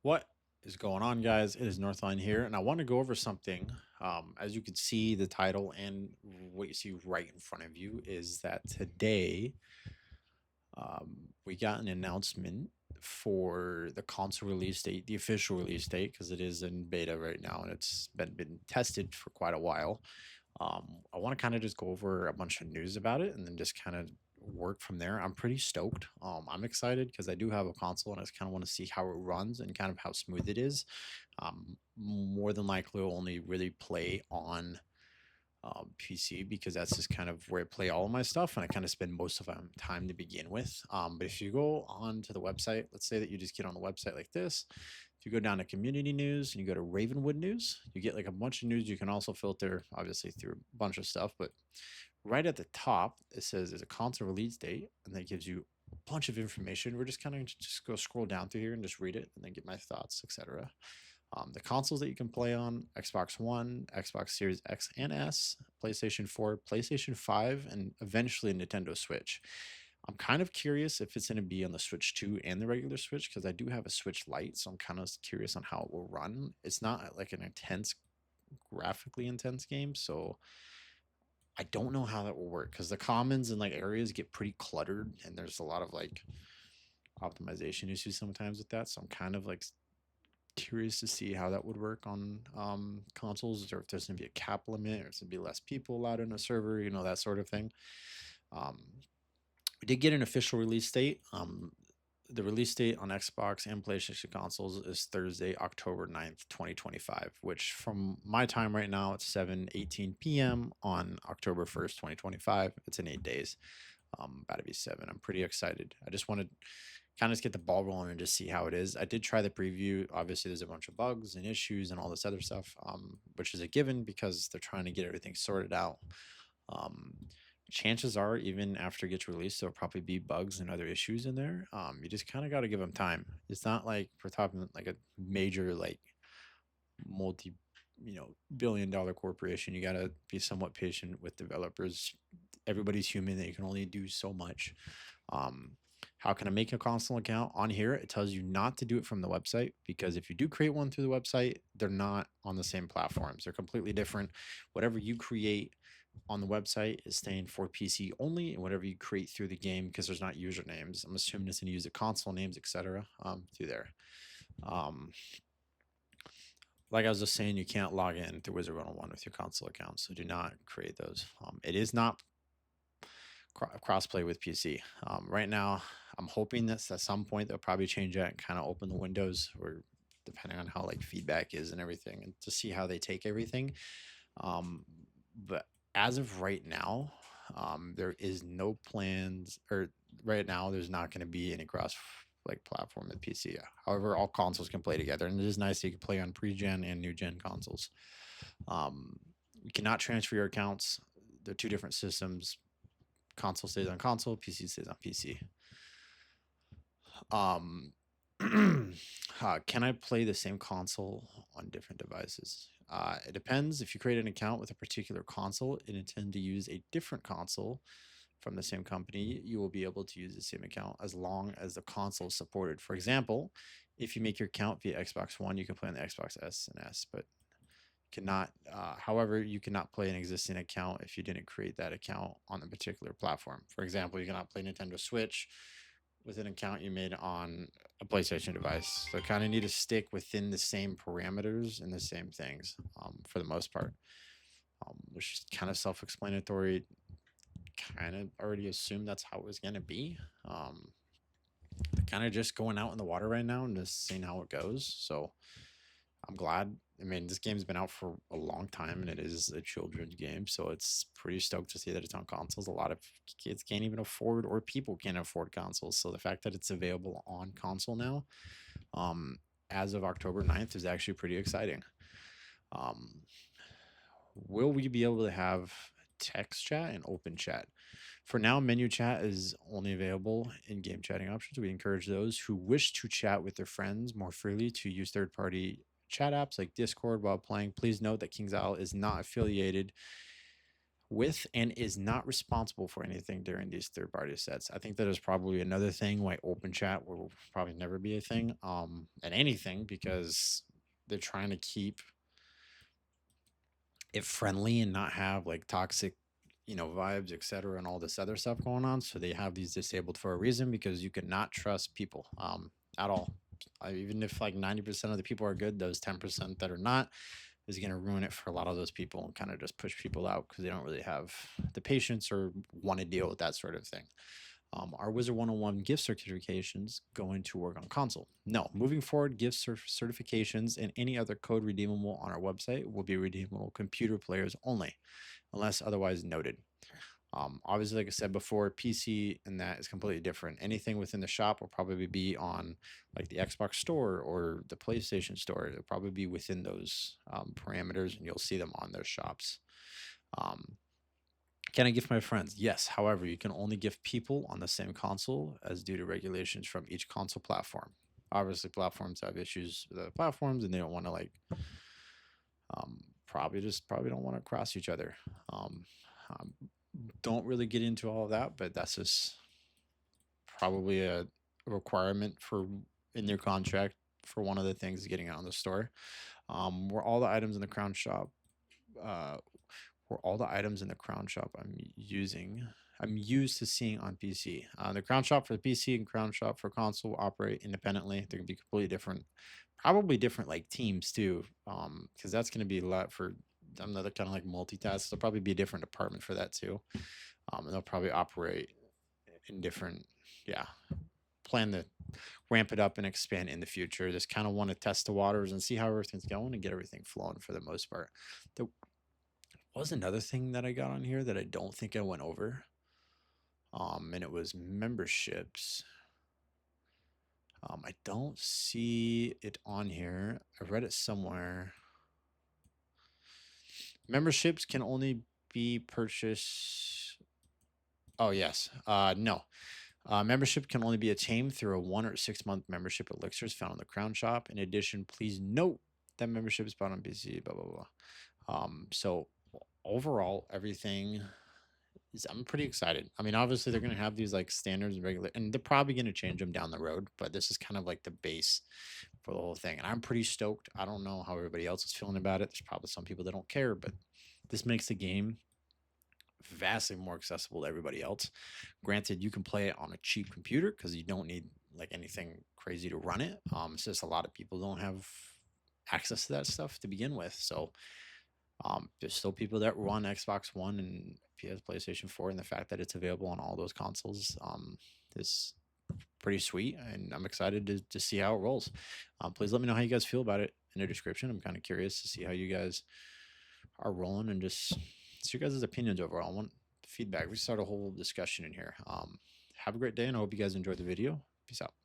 What is going on, guys? It is Northline here, and I want to go over something. As you can see, the title and what you see right in front of you is that today we got an announcement for the console release date, the official release date, because it is in beta right now and it's been tested for quite a while. I want to kind of just go over a bunch of news about it and then just kind of work from there. I'm pretty stoked. I'm excited because I do have a console and I just kind of want to see how it runs and kind of how smooth it is. More than likely, will only really play on PC because that's just kind of where I play all of my stuff and I kind of spend most of my time to begin with. But if you go on to the website, let's say that you just get on the website like this. If you go down to community news and you go to Ravenwood news, you get like a bunch of news. You can also filter obviously through a bunch of stuff, but right at the top it says there's a console release date and that gives you a bunch of information. We're just kind of just go scroll down through here and just read it and then get my thoughts, etc. The consoles that you can play on: Xbox One, Xbox Series X and S, PlayStation 4, PlayStation 5, and eventually Nintendo Switch. I'm kind of curious if it's going to be on the Switch 2 and the regular Switch because I do have a Switch Lite, so I'm kind of curious on how it will run. It's not like an intense, graphically intense game, so I don't know how that will work because the commons and like areas get pretty cluttered, and there's a lot of like optimization issues sometimes with that. So I'm kind of like curious to see how that would work on consoles, or if there's going to be a cap limit, or if there's going to be less people allowed in a server, that sort of thing. Um, we did get an official release date. The release date on Xbox and PlayStation consoles is Thursday, October 9th, 2025, which from my time right now, it's 7:18 p.m. on October 1st, 2025. It's in 8 days. About to be 7. I'm pretty excited. I just want to kind of just get the ball rolling and just see how it is. I did try the preview. Obviously, there's a bunch of bugs and issues and all this other stuff, which is a given because they're trying to get everything sorted out. Um, Chances are, even after it gets released, there'll probably be bugs and other issues in there. You just kind of got to give them time. It's not like we're talking like a major, like multi, billion-dollar corporation. You got to be somewhat patient with developers. Everybody's human. They can only do so much. Um, how can I make a console account? On here, it tells you not to do it from the website because if you do create one through the website, they're not on the same platforms. They're completely different. Whatever you create on the website is staying for PC only, and whatever you create through the game, because there's not usernames, I'm assuming it's going to use the console names, etc. Through there. Um, like I was just saying, you can't log in to Wizard101 with your console account, so do not create those. It is not crossplay with PC. Right now, I'm hoping that at some point they'll probably change that and kind of open the windows, or depending on how like feedback is and everything, and to see how they take everything. But as of right now, there is no plans, or right now there's not going to be any cross like platform with PC. However, all consoles can play together, and it is nice that you can play on pre-gen and new gen consoles. You cannot transfer your accounts. They're two different systems. Console stays on console, PC stays on PC. Um, can I play the same console on different devices? It depends. If you create an account with a particular console and intend to use a different console from the same company, you will be able to use the same account as long as the console is supported. For example, if you make your account via Xbox One, you can play on the Xbox S and S, but cannot. However, you cannot play an existing account if you didn't create that account on a particular platform. For example, you cannot play Nintendo Switch with an account you made on a PlayStation device. So kind of need to stick within the same parameters and the same things for the most part, which is kind of self-explanatory. Kind of already assumed that's how it was going to be. Kind of just going out in the water right now and just seeing how it goes. So I'm glad. I mean, this game's been out for a long time and it is a children's game. So it's pretty stoked to see that it's on consoles. A lot of kids can't even afford, or people can't afford consoles. So the fact that it's available on console now, um, as of October 9th, is actually pretty exciting. Um, will we be able to have text chat and open chat? For now, menu chat is only available in game chatting options. We encourage those who wish to chat with their friends more freely to use third party chat apps like Discord while playing. Please note that King's Isle is not affiliated with and is not responsible for anything during these third-party sets. I think that is probably another thing why open chat will probably never be a thing, and anything, because they're trying to keep it friendly and not have like toxic, vibes, etc., and all this other stuff going on. So they have these disabled for a reason, because you cannot trust people at all. Even if like 90% of the people are good, those 10% that are not is going to ruin it for a lot of those people and kind of just push people out because they don't really have the patience or want to deal with that sort of thing. Are Wizard101 gift certifications going to work on console? No. Moving forward, gift certifications and any other code redeemable on our website will be redeemable computer players only, unless otherwise noted. Obviously, like I said before, PC and that is completely different. Anything within the shop will probably be on like the Xbox store or the PlayStation store. It'll probably be within those parameters, and you'll see them on those shops. Can I gift my friends? Yes. However, you can only gift people on the same console as due to regulations from each console platform. Obviously, platforms have issues with other platforms, and they don't want to like probably don't want to cross each other. Um, don't really get into all of that, but that's just probably a requirement for in their contract for one of the things getting out in the store. Were all the items in the crown shop uh, I'm used to seeing on PC. The crown shop for the PC and crown shop for console operate independently. They're gonna be completely different, probably different like teams too, because that's gonna be a lot for another kind of like multitask. There'll probably be a different department for that too, and they'll probably operate in different, yeah. Plan to ramp it up and expand in the future. Just kind of want to test the waters and see how everything's going and get everything flowing for the most part. There was another thing that I got on here that I don't think I went over. And it was memberships. I don't see it on here. I read it somewhere. Memberships can only be purchased. Oh, yes. No. Membership can only be attained through a 1 or 6 month membership elixirs found in the Crown Shop. In addition, please note that membership is bought on PC, blah, blah, blah. So overall, everything is, I'm pretty excited. I mean, obviously, they're going to have these like standards and regular, and they're probably going to change them down the road, but this is kind of like the base for the whole thing. And I'm pretty stoked. I don't know how everybody else is feeling about it. There's probably some people that don't care, but this makes the game vastly more accessible to everybody else. Granted, you can play it on a cheap computer because you don't need like anything crazy to run it. It's just a lot of people don't have access to that stuff to begin with. So there's still people that run Xbox One and PS, PlayStation 4, and the fact that it's available on all those consoles is pretty sweet, and I'm excited to see how it rolls. Please let me know how you guys feel about it in the description. I'm kind of curious to see how you guys are rolling and just see your guys' opinions overall. I want feedback. We start a whole discussion in here. Have a great day, and I hope you guys enjoyed the video. Peace out.